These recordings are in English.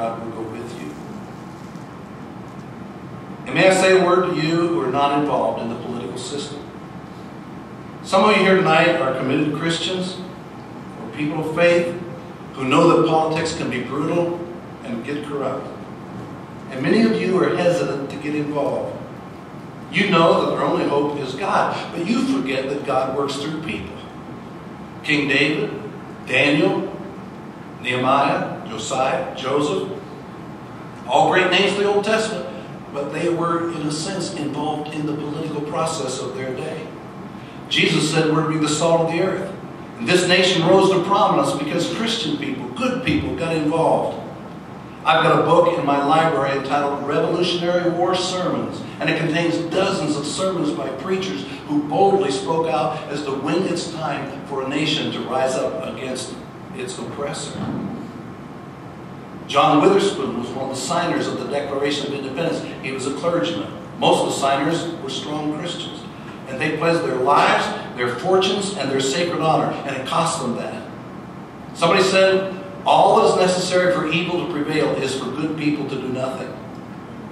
God will go with you. And may I say a word to you who are not involved in the political system. Some of you here tonight are committed Christians or people of faith who know that politics can be brutal and get corrupt. And many of you are hesitant to get involved. You know that their only hope is God, but you forget that God works through people. King David, Daniel, Nehemiah, Josiah, Joseph, all great names of the Old Testament, but they were, in a sense, involved in the political process of their day. Jesus said we're to be the salt of the earth. And this nation rose to prominence because Christian people, good people, got involved. I've got a book in my library entitled Revolutionary War Sermons, and it contains dozens of sermons by preachers who boldly spoke out as to when it's time for a nation to rise up against its oppressor. John Witherspoon was one of the signers of the Declaration of Independence. He was a clergyman. Most of the signers were strong Christians. And they pledged their lives, their fortunes, and their sacred honor, and it cost them that. Somebody said, all that is necessary for evil to prevail is for good people to do nothing.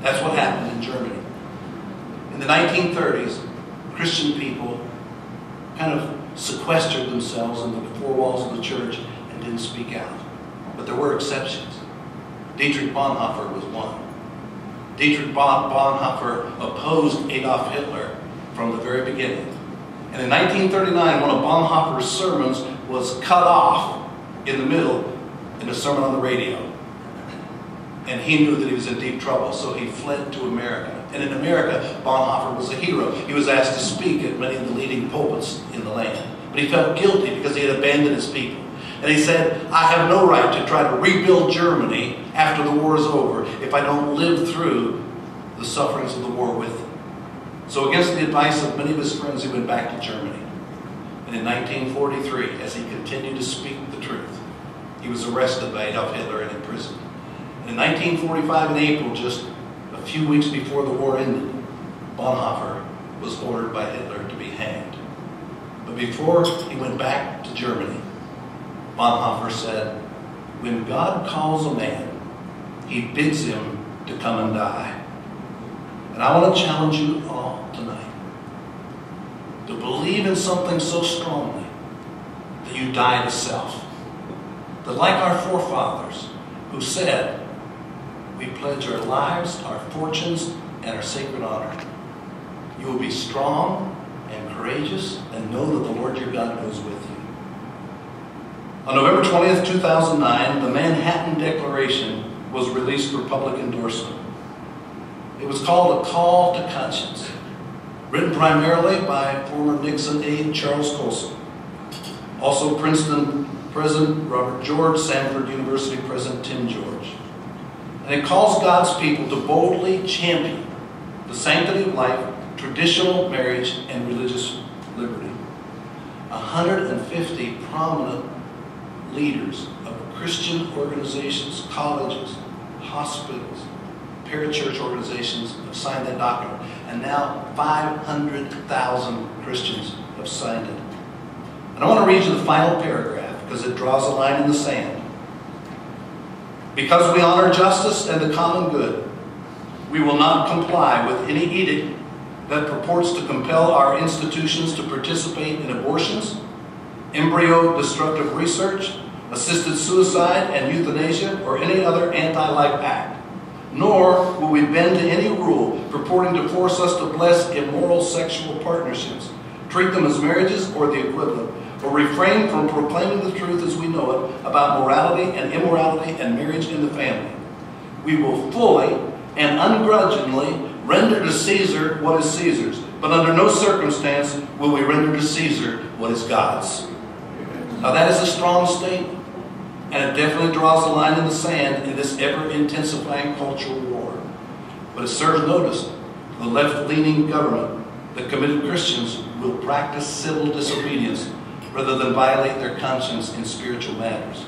That's what happened in Germany. In the 1930s, Christian people kind of sequestered themselves in the four walls of the church and didn't speak out. But there were exceptions. Dietrich Bonhoeffer was one. Dietrich Bonhoeffer opposed Adolf Hitler from the very beginning. And in 1939, one of Bonhoeffer's sermons was cut off in the middle in a sermon on the radio. And he knew that he was in deep trouble, so he fled to America. And in America, Bonhoeffer was a hero. He was asked to speak at many of the leading pulpits in the land. But he felt guilty because he had abandoned his people. And he said, I have no right to try to rebuild Germany after the war is over if I don't live through the sufferings of the war with them. So against the advice of many of his friends, he went back to Germany. And in 1943, as he continued to speak the truth, he was arrested by Adolf Hitler and imprisoned. And in 1945, in April, just a few weeks before the war ended, Bonhoeffer was ordered by Hitler to be hanged. But before he went back to Germany, Bonhoeffer said, when God calls a man, he bids him to come and die. And I want to challenge you all tonight to believe in something so strongly that you die to self. That like our forefathers who said, we pledge our lives, our fortunes, and our sacred honor. You will be strong and courageous and know that the Lord your God goes with you. On November 20th, 2009, the Manhattan Declaration was released for public endorsement. It was called A Call to Conscience, written primarily by former Nixon aide Charles Colson, also Princeton President Robert George, Stanford University President Tim George. And it calls God's people to boldly champion the sanctity of life, traditional marriage, and religious liberty. 150 prominent leaders of Christian organizations, colleges, hospitals, parachurch organizations have signed that document. And now 500,000 Christians have signed it. And I want to read you the final paragraph because it draws a line in the sand. Because we honor justice and the common good, we will not comply with any edict that purports to compel our institutions to participate in abortions, embryo-destructive research, assisted suicide and euthanasia, or any other anti-life act. Nor will we bend to any rule purporting to force us to bless immoral sexual partnerships, treat them as marriages or the equivalent, or refrain from proclaiming the truth as we know it about morality and immorality and marriage in the family. We will fully and ungrudgingly render to Caesar what is Caesar's, but under no circumstance will we render to Caesar what is God's. Now that is a strong statement, and it definitely draws a line in the sand in this ever-intensifying cultural war. But it serves notice to the left-leaning government that committed Christians will practice civil disobedience rather than violate their conscience in spiritual matters.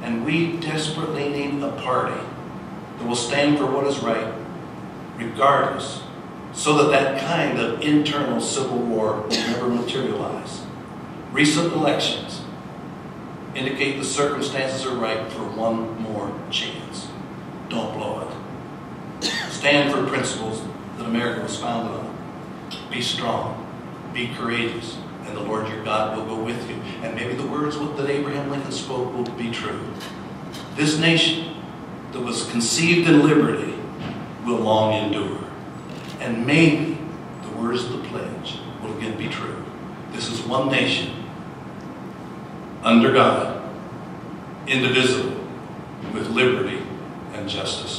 And we desperately need a party that will stand for what is right, regardless, so that that kind of internal civil war will never materialize. Recent elections indicate the circumstances are ripe for one more chance. stand for principles that America was founded on. Be strong. Be courageous. And the Lord your God will go with you. And maybe the words that Abraham Lincoln spoke will be true. This nation that was conceived in liberty will long endure. And maybe the words of the pledge will again be true. This is one nation, under God, indivisible, with liberty and justice